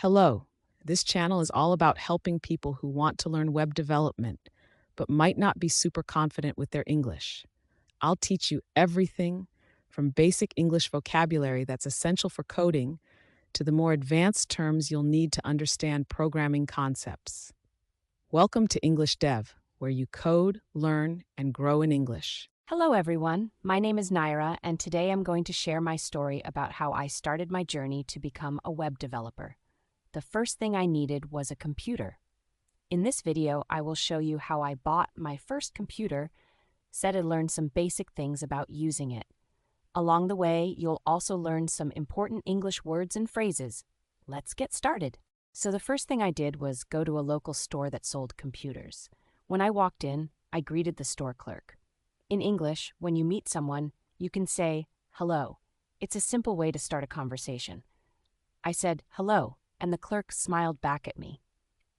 Hello, this channel is all about helping people who want to learn web development but might not be super confident with their English. I'll teach you everything from basic English vocabulary that's essential for coding to the more advanced terms you'll need to understand programming concepts. Welcome to English Dev, where you code, learn, and grow in English. Hello, everyone. My name is Naira, and today I'm going to share my story about how I started my journey to become a web developer. The first thing I needed was a computer. In this video, I will show you how I bought my first computer, said and learned some basic things about using it. Along the way, you'll also learn some important English words and phrases. Let's get started. So the first thing I did was go to a local store that sold computers. When I walked in, I greeted the store clerk. In English, when you meet someone, you can say, hello. It's a simple way to start a conversation. I said, hello, and the clerk smiled back at me.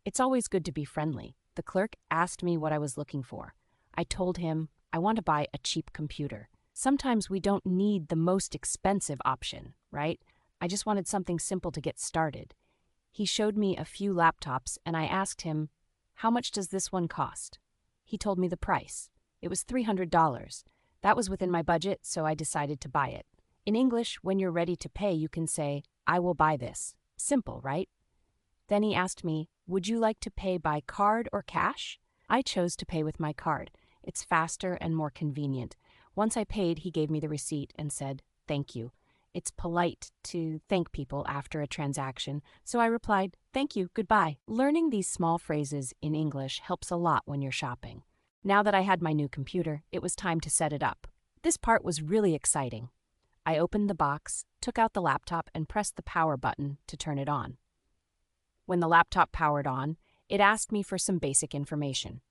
It's always good to be friendly. The clerk asked me what I was looking for. I told him, I want to buy a cheap computer. Sometimes we don't need the most expensive option, right? I just wanted something simple to get started. He showed me a few laptops, and I asked him, how much does this one cost? He told me the price. It was $300. That was within my budget, so I decided to buy it. In English, when you're ready to pay, you can say, I will buy this. Simple, right? Then he asked me, would you like to pay by card or cash? I chose to pay with my card. It's faster and more convenient. Once I paid, he gave me the receipt and said, thank you. It's polite to thank people after a transaction, so I replied, thank you, goodbye. Learning these small phrases in English helps a lot when you're shopping. Now that I had my new computer, it was time to set it up. This part was really exciting. I opened the box, took out the laptop, and pressed the power button to turn it on. When the laptop powered on, it asked me for some basic information.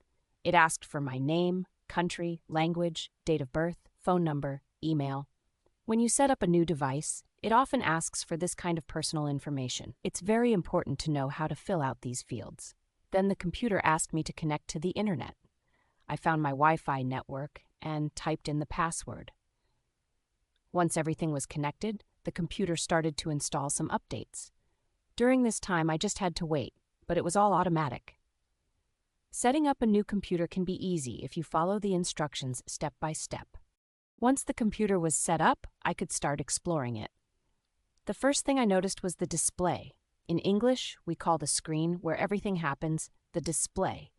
It asked for my name, country, language, date of birth, phone number, email. When you set up a new device, it often asks for this kind of personal information. It's very important to know how to fill out these fields. Then the computer asked me to connect to the internet. I found my Wi-Fi network and typed in the password. Once everything was connected, the computer started to install some updates. During this time, I just had to wait, but it was all automatic. Setting up a new computer can be easy if you follow the instructions step by step. Once the computer was set up, I could start exploring it. The first thing I noticed was the display. In English, we call the screen where everything happens the display.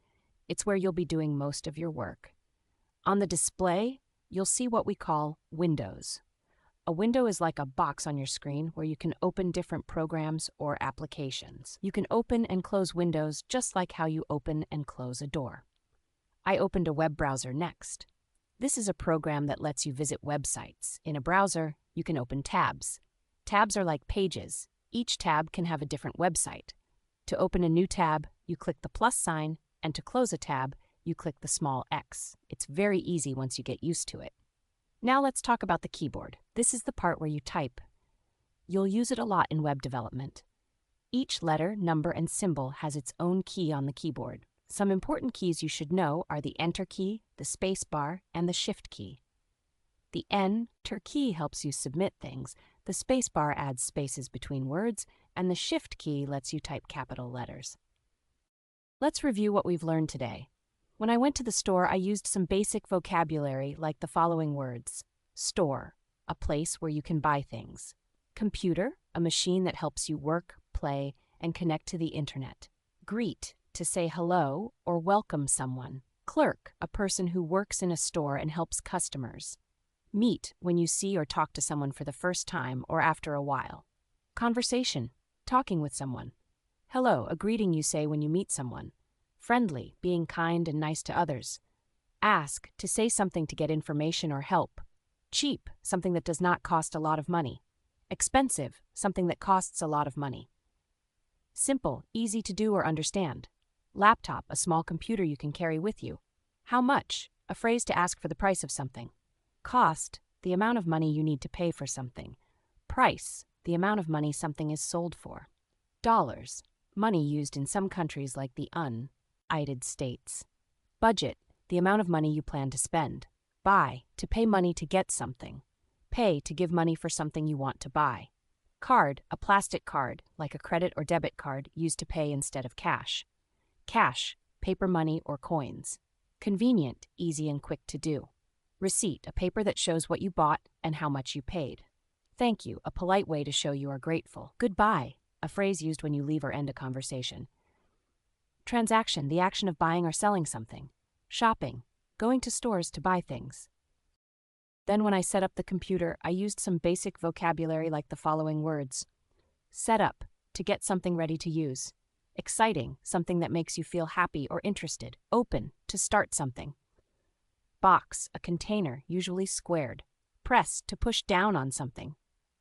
It's where you'll be doing most of your work. On the display, you'll see what we call windows. A window is like a box on your screen where you can open different programs or applications. You can open and close windows just like how you open and close a door. I opened a web browser next. This is a program that lets you visit websites. In a browser, you can open tabs. Tabs are like pages. Each tab can have a different website. To open a new tab, you click the plus sign, and to close a tab, you click the small X. It's very easy once you get used to it. Now let's talk about the keyboard. This is the part where you type. You'll use it a lot in web development. Each letter, number, and symbol has its own key on the keyboard. Some important keys you should know are the Enter key, the space bar, and the Shift key. The Enter key helps you submit things, the space bar adds spaces between words, and the Shift key lets you type capital letters. Let's review what we've learned today. When I went to the store, I used some basic vocabulary like the following words. Store, a place where you can buy things. Computer, a machine that helps you work, play, and connect to the internet. Greet, to say hello or welcome someone. Clerk, a person who works in a store and helps customers. Meet, when you see or talk to someone for the first time or after a while. Conversation, talking with someone. Hello, a greeting you say when you meet someone. Friendly, being kind and nice to others. Ask, to say something to get information or help. Cheap, something that does not cost a lot of money. Expensive, something that costs a lot of money. Simple, easy to do or understand. Laptop, a small computer you can carry with you. How much, a phrase to ask for the price of something. Cost, the amount of money you need to pay for something. Price, the amount of money something is sold for. Dollars, money used in some countries like the United States. Budget, the amount of money you plan to spend. Buy, to pay money to get something. Pay, to give money for something you want to buy. Card, a plastic card, like a credit or debit card used to pay instead of cash. Cash, paper money or coins. Convenient, easy and quick to do. Receipt, a paper that shows what you bought and how much you paid. Thank you, a polite way to show you are grateful. Goodbye, a phrase used when you leave or end a conversation. Transaction, the action of buying or selling something. Shopping, going to stores to buy things. Then when I set up the computer, I used some basic vocabulary like the following words. Set up, to get something ready to use. Exciting, something that makes you feel happy or interested. Open, to start something. Box, a container, usually squared. Press, to push down on something.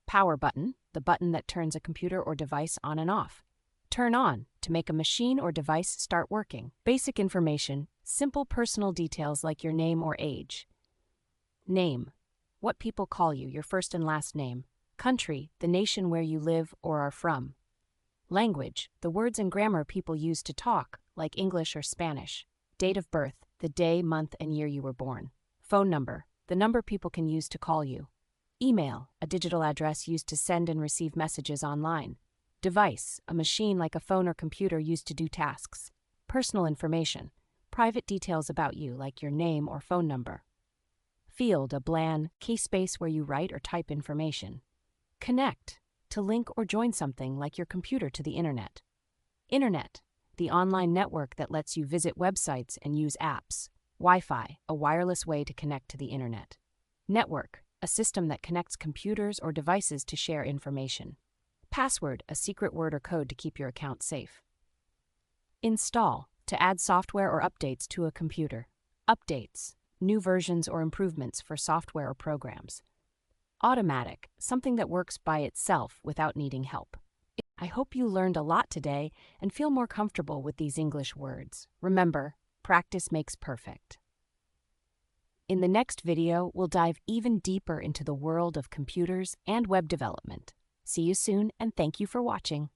Power button, the button that turns a computer or device on and off. Turn on, to make a machine or device start working. Basic information, simple personal details like your name or age. Name, what people call you, your first and last name. Country, the nation where you live or are from. Language, the words and grammar people use to talk, like English or Spanish. Date of birth, the day, month, and year you were born. Phone number, the number people can use to call you. Email, a digital address used to send and receive messages online. Device, a machine like a phone or computer used to do tasks. Personal information, private details about you like your name or phone number. Field, a blank key space where you write or type information. Connect, to link or join something like your computer to the internet. Internet, the online network that lets you visit websites and use apps. Wi-Fi, a wireless way to connect to the internet. Network, a system that connects computers or devices to share information. Password, a secret word or code to keep your account safe. Install, to add software or updates to a computer. Updates, new versions or improvements for software or programs. Automatic, something that works by itself without needing help. I hope you learned a lot today and feel more comfortable with these English words. Remember, practice makes perfect. In the next video, we'll dive even deeper into the world of computers and web development. See you soon, and thank you for watching.